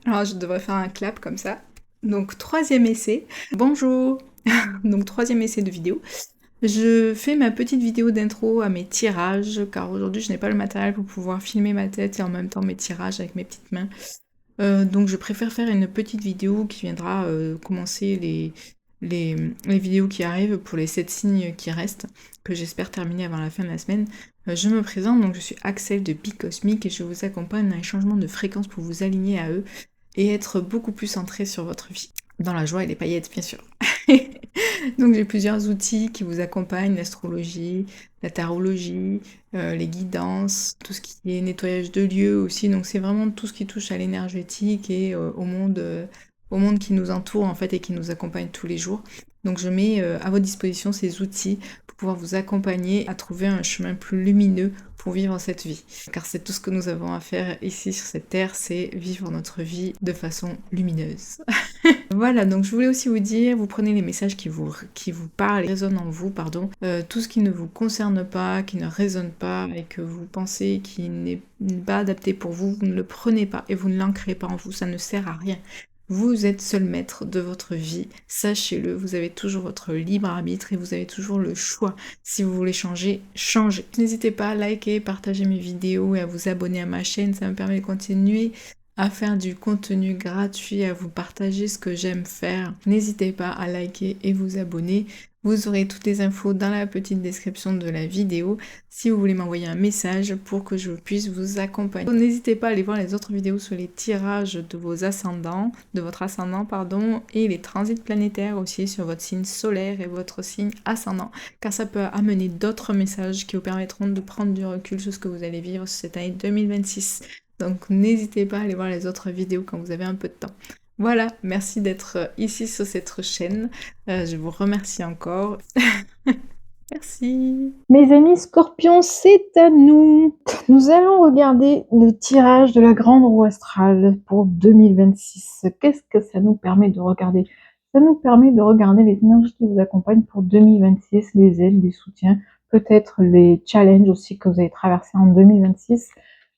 Alors je devrais faire un clap comme ça. Donc troisième essai. Bonjour. Donc troisième essai de vidéo. Je fais ma petite vidéo d'intro à mes tirages, car aujourd'hui je n'ai pas le matériel pour pouvoir filmer ma tête et en même temps mes tirages avec mes petites mains. Donc je préfère faire une petite vidéo qui viendra commencer les vidéos qui arrivent pour les 7 signes qui restent, que j'espère terminer avant la fin de la semaine. Je me présente, donc je suis Axel de Bicosmique et je vous accompagne dans les changements de fréquence pour vous aligner à eux et être beaucoup plus centré sur votre vie. Dans la joie et les paillettes, bien sûr. Donc j'ai plusieurs outils qui vous accompagnent, l'astrologie, la tarologie, les guidances, tout ce qui est nettoyage de lieux aussi. Donc c'est vraiment tout ce qui touche à l'énergétique et au monde qui nous entoure en fait et qui nous accompagne tous les jours. Donc je mets à votre disposition ces outils pour pouvoir vous accompagner à trouver un chemin plus lumineux pour vivre cette vie. Car c'est tout ce que nous avons à faire ici sur cette terre, c'est vivre notre vie de façon lumineuse. Voilà, donc je voulais aussi vous dire, vous prenez les messages qui vous parlent, qui résonnent en vous, pardon. Tout ce qui ne vous concerne pas, qui ne résonne pas et que vous pensez qui n'est pas adapté pour vous, vous ne le prenez pas et vous ne l'ancrez pas en vous, ça ne sert à rien. Vous êtes seul maître de votre vie, sachez-le, vous avez toujours votre libre arbitre et vous avez toujours le choix. Si vous voulez changer, changez. N'hésitez pas à liker, partager mes vidéos et à vous abonner à ma chaîne, ça me permet de continuer à faire du contenu gratuit, à vous partager ce que j'aime faire. N'hésitez pas à liker et vous abonner. Vous aurez toutes les infos dans la petite description de la vidéo si vous voulez m'envoyer un message pour que je puisse vous accompagner. N'hésitez pas à aller voir les autres vidéos sur les tirages de vos ascendants, de votre ascendant, pardon, et les transits planétaires aussi sur votre signe solaire et votre signe ascendant, car ça peut amener d'autres messages qui vous permettront de prendre du recul sur ce que vous allez vivre cette année 2026. Donc n'hésitez pas à aller voir les autres vidéos quand vous avez un peu de temps. Voilà, merci d'être ici sur cette chaîne. Je vous remercie encore. Merci. Mes amis scorpions, c'est à nous. Nous allons regarder le tirage de la grande roue astrale pour 2026. Qu'est-ce que ça nous permet de regarder? Ça nous permet de regarder les énergies qui vous accompagnent pour 2026, les aides, les soutiens, peut-être les challenges aussi que vous avez traversés en 2026.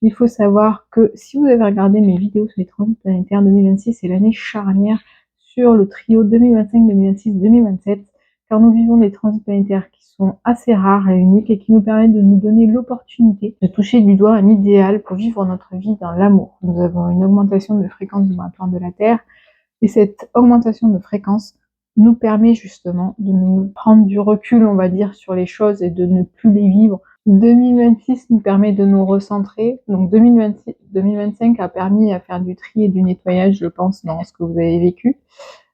Il faut savoir que si vous avez regardé mes vidéos sur les transits planétaires, 2026 c'est l'année charnière sur le trio 2025, 2026, 2027, car nous vivons des transits planétaires qui sont assez rares et uniques et qui nous permettent de nous donner l'opportunité de toucher du doigt un idéal pour vivre notre vie dans l'amour. Nous avons une augmentation de fréquence dans la plan de la Terre et cette augmentation de fréquence nous permet justement de nous prendre du recul, on va dire, sur les choses et de ne plus les vivre. 2026 nous permet de nous recentrer, donc 2025 a permis à faire du tri et du nettoyage, je pense, dans ce que vous avez vécu.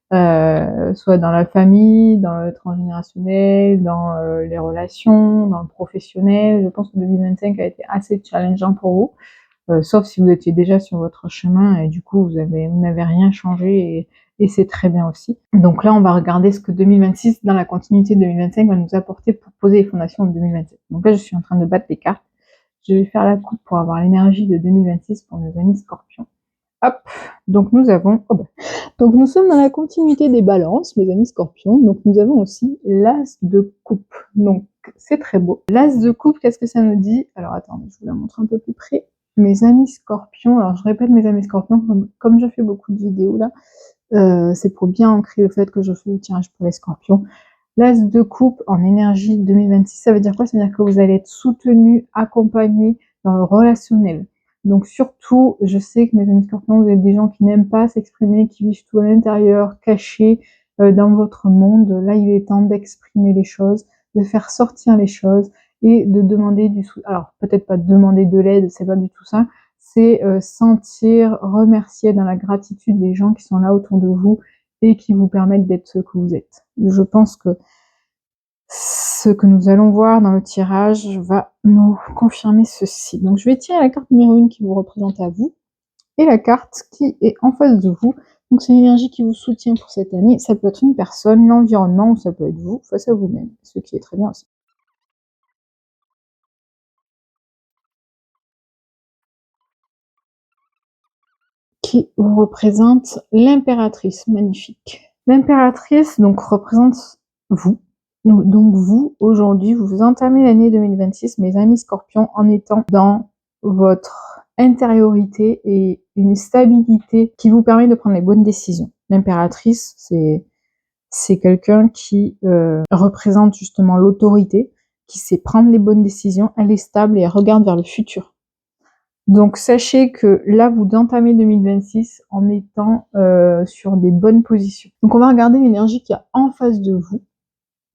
Soit dans la famille, dans le transgénérationnel, dans les relations, dans le professionnel. Je pense que 2025 a été assez challengeant pour vous, sauf si vous étiez déjà sur votre chemin et du coup vous n'avez rien changé et c'est très bien aussi. Donc là on va regarder ce que 2026 dans la continuité de 2025 va nous apporter pour poser les fondations de 2027. Donc là je suis en train de battre les cartes. Je vais faire la coupe pour avoir l'énergie de 2026 pour nos amis scorpions. Hop, donc nous avons, donc nous sommes dans la continuité des balances, mes amis scorpions, donc nous avons aussi l'as de coupe, donc c'est très beau. L'as de coupe, qu'est-ce que ça nous dit? Alors attendez, je vous la montre un peu plus près. Mes amis scorpions, alors je répète mes amis scorpions, comme je fais beaucoup de vidéos là, c'est pour bien ancrer le fait que je fais le tirage pour les scorpions. L'as de coupe en énergie 2026, ça veut dire quoi? Ça veut dire que vous allez être soutenu, accompagné dans le relationnel. Donc surtout, je sais que mes amis scorpions, vous êtes des gens qui n'aiment pas s'exprimer, qui vivent tout à l'intérieur, cachés dans votre monde. Là, il est temps d'exprimer les choses, de faire sortir les choses et de demander du soutien. Alors peut-être pas demander de l'aide, c'est pas du tout ça. C'est sentir, remercier dans la gratitude des gens qui sont là autour de vous et qui vous permettent d'être ce que vous êtes. Je pense que ce que nous allons voir dans le tirage va nous confirmer ceci. Donc je vais tirer la carte numéro 1 qui vous représente à vous et la carte qui est en face de vous. Donc c'est l'énergie qui vous soutient pour cette année. Ça peut être une personne, l'environnement ou ça peut être vous face à vous-même, ce qui est très bien aussi. Qui vous représente l'impératrice, magnifique. L'impératrice donc représente vous. Donc vous, aujourd'hui, vous entamez l'année 2026, mes amis scorpions, en étant dans votre intériorité et une stabilité qui vous permet de prendre les bonnes décisions. L'impératrice, c'est quelqu'un qui représente justement l'autorité, qui sait prendre les bonnes décisions, elle est stable et elle regarde vers le futur. Donc sachez que là, vous entamez 2026 en étant sur des bonnes positions. Donc on va regarder l'énergie qu'il y a en face de vous.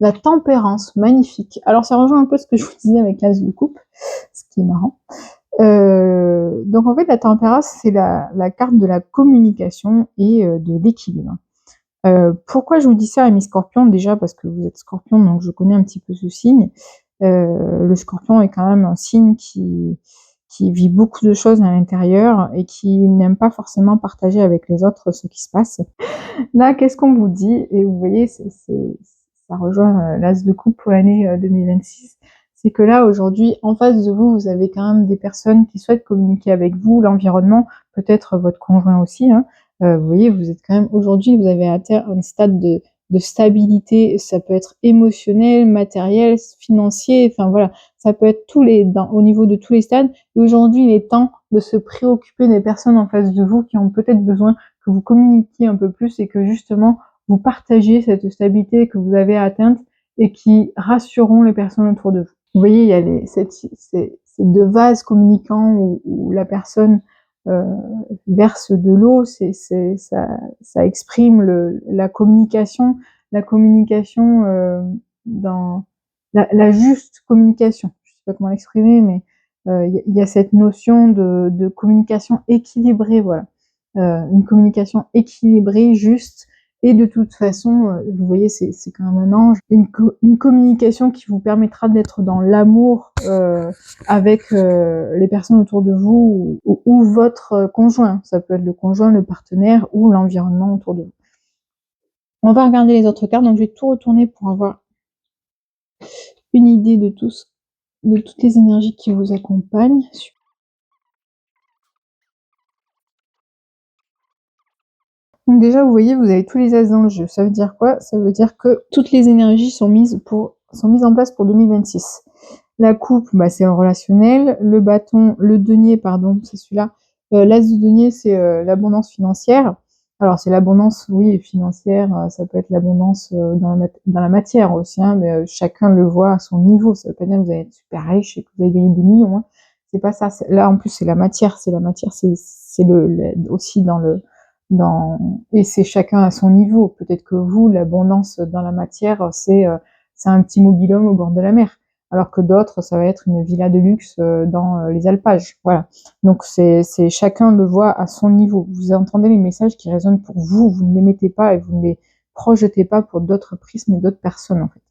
La tempérance, magnifique. Alors ça rejoint un peu ce que je vous disais avec l'as de coupe, ce qui est marrant. Donc en fait, la tempérance, c'est la carte de la communication et de l'équilibre. Pourquoi je vous dis ça à mes scorpions? Déjà parce que vous êtes scorpion, donc je connais un petit peu ce signe. Le scorpion est quand même un signe qui vit beaucoup de choses à l'intérieur et qui n'aime pas forcément partager avec les autres ce qui se passe. Là, qu'est-ce qu'on vous dit? Et vous voyez, ça rejoint l'as de coupe pour l'année 2026. C'est que là, aujourd'hui, en face de vous, vous avez quand même des personnes qui souhaitent communiquer avec vous, l'environnement, peut-être votre conjoint aussi. Hein. Vous voyez, vous êtes quand même, aujourd'hui, vous avez atteint un stade de stabilité. Ça peut être émotionnel, matériel, financier. Enfin voilà, ça peut être au niveau de tous les stades. Et aujourd'hui, il est temps de se préoccuper des personnes en face de vous qui ont peut-être besoin que vous communiquiez un peu plus et que justement vous partagiez cette stabilité que vous avez atteinte et qui rassureront les personnes autour de vous. Vous voyez, il y a ces deux vases communicants où la personne verse de l'eau, ça exprime la communication dans la juste communication. Je sais pas comment l'exprimer, mais il y a cette notion de communication équilibrée, voilà. Une communication équilibrée, juste, et de toute façon, vous voyez, c'est quand même un ange, une communication qui vous permettra d'être dans l'amour avec les personnes autour de vous ou votre conjoint. Ça peut être le conjoint, le partenaire ou l'environnement autour de vous. On va regarder les autres cartes, donc je vais tout retourner pour avoir une idée de toutes les énergies qui vous accompagnent. Donc déjà, vous voyez, vous avez tous les as dans le jeu. Ça veut dire quoi? Ça veut dire que toutes les énergies sont mises en place pour 2026. La coupe, bah, c'est le relationnel. Le denier, pardon, c'est celui-là. L'as de denier, c'est l'abondance financière. Alors, c'est l'abondance, oui, financière. Ça peut être l'abondance dans la matière aussi, hein, mais chacun le voit à son niveau. Ça veut pas dire que vous allez être super riche et que vous allez gagner des millions. Hein. C'est pas ça. Là, en plus, c'est la matière. C'est aussi et c'est chacun à son niveau. Peut-être que vous, l'abondance dans la matière, c'est un petit mobil-home au bord de la mer, alors que d'autres, ça va être une villa de luxe dans les alpages. Voilà. Donc c'est chacun le voit à son niveau. Vous entendez les messages qui résonnent pour vous, vous ne les mettez pas et vous ne les projetez pas pour d'autres prismes et d'autres personnes en fait.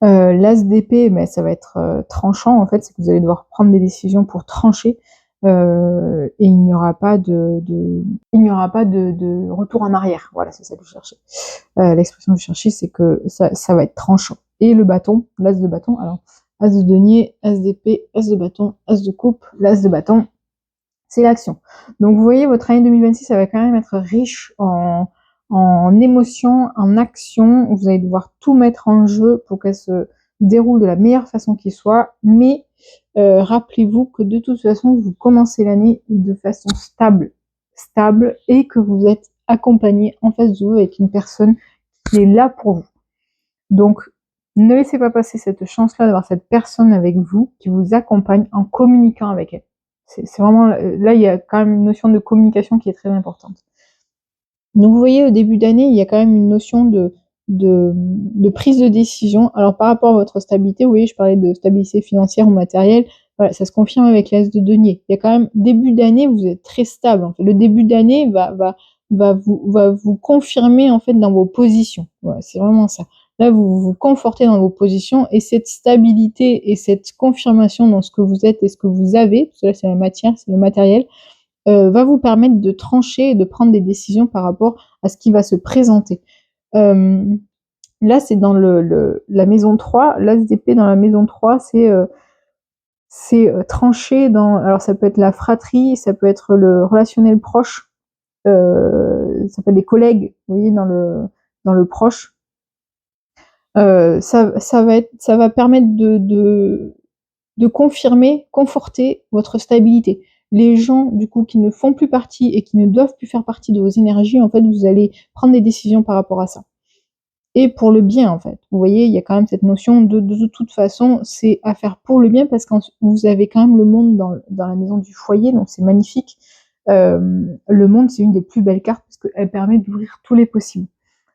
L'as d'épée, ben, ça va être tranchant en fait, c'est que vous allez devoir prendre des décisions pour trancher. Et il n'y aura pas de retour en arrière. Voilà, c'est ça que je cherchais. L'expression que je cherchais, c'est que ça va être tranchant. Et le bâton, l'as de bâton, alors as de denier, as d'épée, as de bâton, as de coupe, l'as de bâton, c'est l'action. Donc vous voyez, votre année 2026, ça va quand même être riche en émotions, en actions. Vous allez devoir tout mettre en jeu pour qu'elle se déroule de la meilleure façon qui soit, mais rappelez-vous que de toute façon, vous commencez l'année de façon stable, et que vous êtes accompagné en face de vous avec une personne qui est là pour vous. Donc, ne laissez pas passer cette chance-là d'avoir cette personne avec vous qui vous accompagne en communiquant avec elle. C'est vraiment, là, il y a quand même une notion de communication qui est très importante. Donc, vous voyez, au début d'année, il y a quand même une notion de prise de décision. Alors, par rapport à votre stabilité, vous voyez, je parlais de stabilité financière ou matérielle. Voilà, ça se confirme avec l'as de denier. Il y a quand même, début d'année, vous êtes très stable. En fait. Le début d'année va vous confirmer, en fait, dans vos positions. Voilà, c'est vraiment ça. Là, vous vous confortez dans vos positions et cette stabilité et cette confirmation dans ce que vous êtes et ce que vous avez, parce que là, c'est la matière, c'est le matériel, va vous permettre de trancher et de prendre des décisions par rapport à ce qui va se présenter. Là, c'est dans la maison 3. L'as d'épée dans la maison 3, c'est trancher dans... Alors, ça peut être la fratrie, ça peut être le relationnel proche, ça peut être les collègues, vous voyez, dans le proche. Ça va permettre de confirmer, conforter votre stabilité. Les gens, du coup, qui ne font plus partie et qui ne doivent plus faire partie de vos énergies, en fait, vous allez prendre des décisions par rapport à ça. Et pour le bien, en fait. Vous voyez, il y a quand même cette notion de toute façon, c'est à faire pour le bien parce que vous avez quand même le monde dans la maison du foyer, donc c'est magnifique. Le monde, c'est une des plus belles cartes parce qu'elle permet d'ouvrir tous les possibles.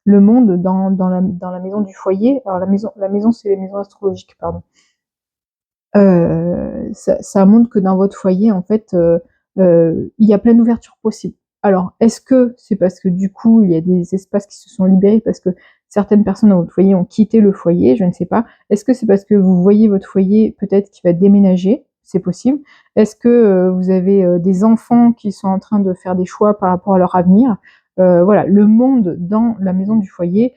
Le monde dans la maison du foyer, alors la maison c'est les maisons astrologiques, pardon. Ça montre que dans votre foyer, en fait, il y a plein d'ouvertures possibles. Alors, est-ce que c'est parce que du coup, il y a des espaces qui se sont libérés parce que certaines personnes dans votre foyer ont quitté le foyer? Je ne sais pas. Est-ce que c'est parce que vous voyez votre foyer peut-être qui va déménager? C'est possible. Est-ce que vous avez des enfants qui sont en train de faire des choix par rapport à leur avenir? Voilà, le monde dans la maison du foyer,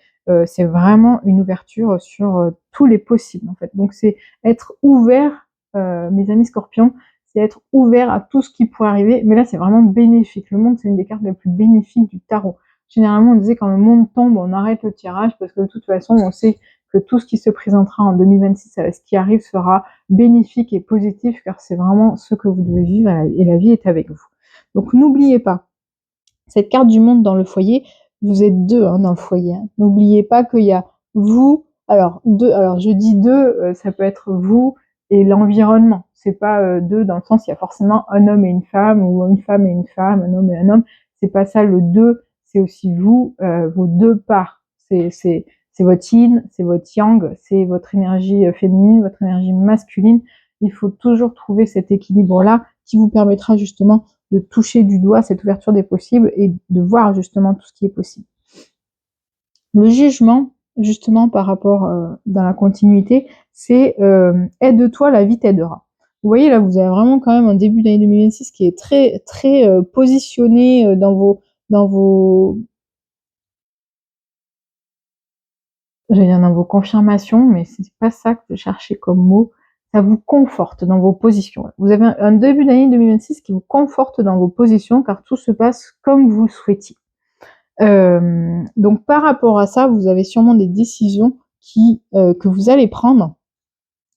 c'est vraiment une ouverture sur tous les possibles, en fait. Donc, c'est être ouvert, mes amis scorpions, c'est être ouvert à tout ce qui pourrait arriver. Mais là, c'est vraiment bénéfique. Le monde, c'est une des cartes les plus bénéfiques du tarot. Généralement, on disait quand le monde tombe, on arrête le tirage parce que de toute façon, on sait que tout ce qui se présentera en 2026, ce qui arrive sera bénéfique et positif car c'est vraiment ce que vous devez vivre et la vie est avec vous. Donc n'oubliez pas, cette carte du monde dans le foyer, vous êtes deux dans le foyer. Hein. N'oubliez pas qu'il y a vous, alors je dis deux, ça peut être vous et l'environnement. C'est pas deux dans le sens il y a forcément un homme et une femme ou une femme et une femme, un homme et un homme. C'est pas ça le deux, c'est aussi vous, vos deux parts. C'est votre yin, c'est votre yang, c'est votre énergie féminine, votre énergie masculine. Il faut toujours trouver cet équilibre-là qui vous permettra justement de toucher du doigt cette ouverture des possibles et de voir justement tout ce qui est possible. Le jugement, justement par rapport dans la continuité, c'est aide-toi, la vie t'aidera. Vous voyez là, vous avez vraiment quand même un début d'année 2026 qui est très très positionné dans vos j'allais dire dans vos confirmations, mais c'est pas ça que je cherchais comme mot. Ça vous conforte dans vos positions. Vous avez un début d'année 2026 qui vous conforte dans vos positions car tout se passe comme vous le souhaitiez. Donc par rapport à ça, vous avez sûrement des décisions que vous allez prendre.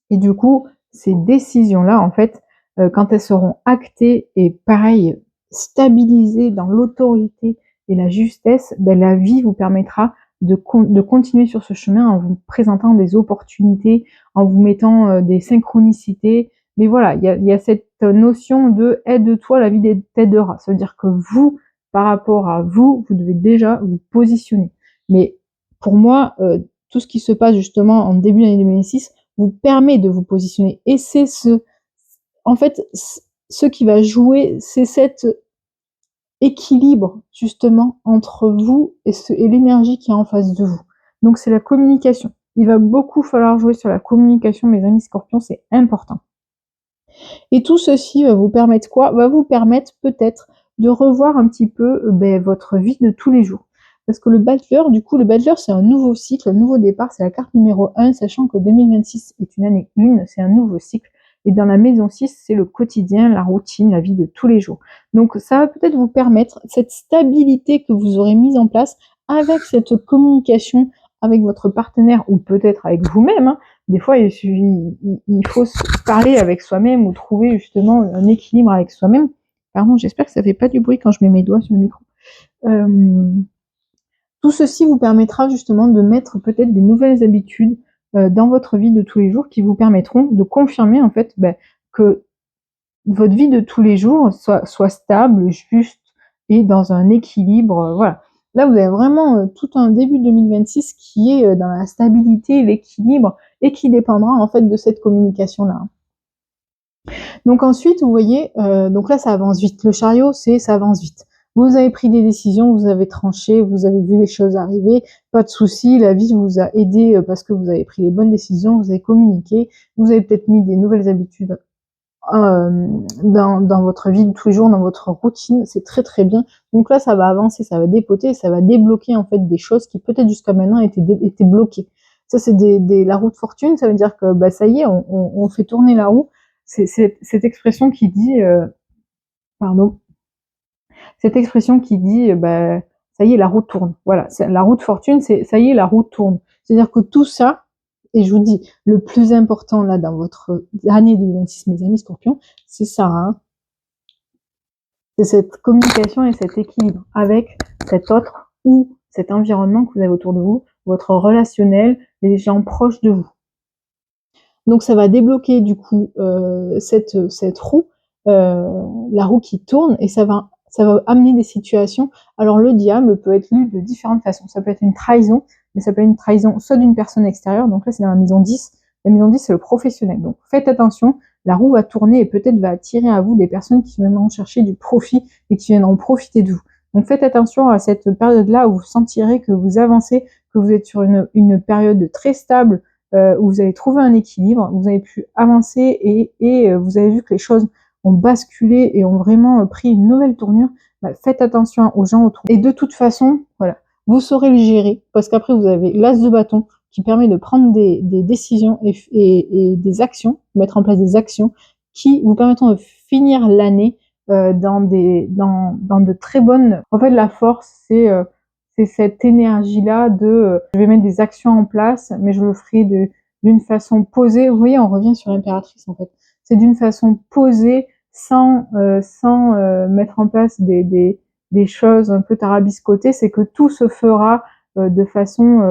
Et du coup, ces décisions-là, en fait, quand elles seront actées et pareil, stabilisées dans l'autorité et la justesse, ben, la vie vous permettra de continuer sur ce chemin en vous présentant des opportunités, en vous mettant des synchronicités. Mais voilà, il y a cette notion de aide-toi, la vie t'aidera. Ça veut dire que vous, par rapport à vous, vous devez déjà vous positionner. Mais pour moi, tout ce qui se passe justement en début d'année 2006 vous permet de vous positionner. Et c'est en fait, ce qui va jouer, c'est cet équilibre justement entre vous et l'énergie qui est en face de vous. Donc c'est la communication. Il va beaucoup falloir jouer sur la communication, mes amis scorpions, c'est important. Et tout ceci va vous permettre quoi? Va vous permettre peut-être de revoir un petit peu votre vie de tous les jours. Parce que le Bachelor, du coup, le Bachelor, c'est un nouveau cycle, un nouveau départ, c'est la carte numéro 1, sachant que 2026 est une année 1, c'est un nouveau cycle. Et dans la maison 6, c'est le quotidien, la routine, la vie de tous les jours. Donc ça va peut-être vous permettre, cette stabilité que vous aurez mise en place avec cette communication avec votre partenaire ou peut-être avec vous-même, hein. Des fois, il faut se parler avec soi-même ou trouver justement un équilibre avec soi-même. Pardon, j'espère que ça fait pas du bruit quand je mets mes doigts sur le micro. Tout ceci vous permettra justement de mettre peut-être des nouvelles habitudes dans votre vie de tous les jours qui vous permettront de confirmer en fait que votre vie de tous les jours soit stable, juste et dans un équilibre. Voilà. Là, vous avez vraiment tout un début 2026 qui est dans la stabilité, l'équilibre et qui dépendra en fait de cette communication-là. Donc ensuite, vous voyez, donc là, ça avance vite. Le chariot, ça avance vite. Vous avez pris des décisions, vous avez tranché, vous avez vu les choses arriver, pas de souci, la vie vous a aidé parce que vous avez pris les bonnes décisions, vous avez communiqué, vous avez peut-être mis des nouvelles habitudes dans votre vie de tous les jours, dans votre routine, c'est très très bien. Donc là, ça va avancer, ça va dépoter, ça va débloquer en fait des choses qui peut-être jusqu'à maintenant étaient bloquées. Ça, c'est la roue de fortune, ça veut dire que ça y est, on fait tourner la roue. C'est cette expression qui dit, pardon, cette expression qui dit, ça y est, la roue tourne. Voilà, la roue de fortune, c'est ça y est, la roue tourne. C'est-à-dire que tout ça Et je vous dis, le plus important là dans votre année 2026, mes amis scorpions, c'est ça, hein. C'est cette communication et cet équilibre avec cet autre ou cet environnement que vous avez autour de vous, votre relationnel, les gens proches de vous. Donc ça va débloquer du coup cette roue, la roue qui tourne, et ça va amener des situations. Alors le diable peut être lu de différentes façons. Ça peut être une trahison, mais ça peut être une trahison soit d'une personne extérieure, donc là c'est dans la maison 10. La maison 10 c'est le professionnel. Donc faites attention, la roue va tourner et peut-être va attirer à vous des personnes qui viendront chercher du profit et qui viendront profiter de vous. Donc faites attention à cette période-là où vous sentirez que vous avancez, que vous êtes sur une période très stable, où vous avez trouvé un équilibre, vous avez pu avancer et vous avez vu que les choses ont basculé et ont vraiment pris une nouvelle tournure. Bah, faites attention aux gens autour. Et de toute façon, voilà, vous saurez le gérer, parce qu'après vous avez l'as de bâton qui permet de prendre des décisions et des actions, mettre en place des actions qui vous permettront de finir l'année dans de très bonnes... En fait, la force, c'est cette énergie-là de je vais mettre des actions en place, mais je le ferai d'une façon posée. Vous voyez, on revient sur l'impératrice en fait. C'est d'une façon posée, sans mettre en place des choses un peu tarabiscotées. C'est que tout se fera de façon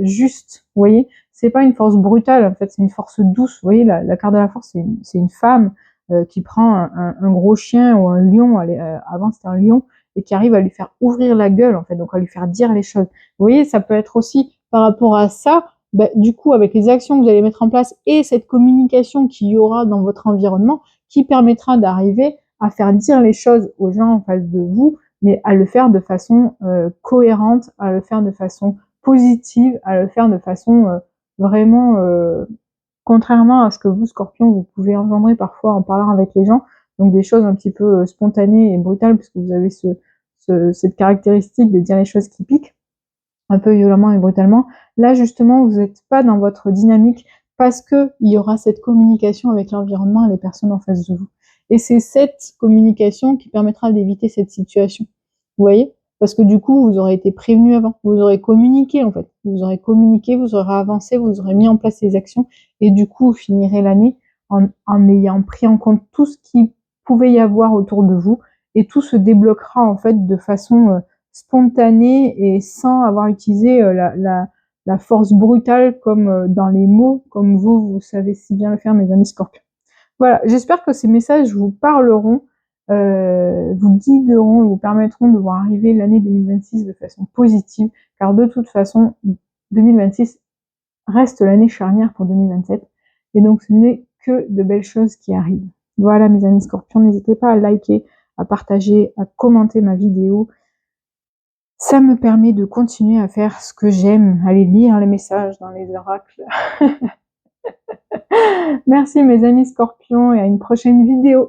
juste. Vous voyez, c'est pas une force brutale en fait, c'est une force douce. Vous voyez, la carte de la force, c'est une femme qui prend un gros chien ou un lion. Avant c'était un lion, et qui arrive à lui faire ouvrir la gueule, en fait, donc à lui faire dire les choses. Vous voyez, ça peut être aussi par rapport à ça, bah, du coup, avec les actions que vous allez mettre en place et cette communication qu'il y aura dans votre environnement, qui permettra d'arriver à faire dire les choses aux gens en face de vous, mais à le faire de façon cohérente, à le faire de façon positive, à le faire de façon vraiment... contrairement à ce que vous, Scorpion, vous pouvez engendrer parfois en parlant avec les gens, donc des choses un petit peu spontanées et brutales, puisque vous avez cette caractéristique de dire les choses qui piquent, un peu violemment et brutalement. Là, justement, vous n'êtes pas dans votre dynamique parce qu'il y aura cette communication avec l'environnement et les personnes en face de vous. Et c'est cette communication qui permettra d'éviter cette situation. Vous voyez? Parce que du coup, vous aurez été prévenu avant. Vous aurez communiqué, en fait. Vous aurez communiqué, vous aurez avancé, vous aurez mis en place les actions. Et du coup, vous finirez l'année en ayant pris en compte tout ce qui pouvait y avoir autour de vous. Et tout se débloquera, en fait, de façon spontanée et sans avoir utilisé la force brutale comme dans les mots, comme vous savez si bien le faire, mes amis scorpions. Voilà, j'espère que ces messages vous parleront, vous guideront et vous permettront de voir arriver l'année 2026 de façon positive, car de toute façon, 2026 reste l'année charnière pour 2027, et donc ce n'est que de belles choses qui arrivent. Voilà mes amis scorpions, n'hésitez pas à liker, à partager, à commenter ma vidéo. Ça me permet de continuer à faire ce que j'aime, aller lire les messages dans les oracles. Merci mes amis scorpions et à une prochaine vidéo.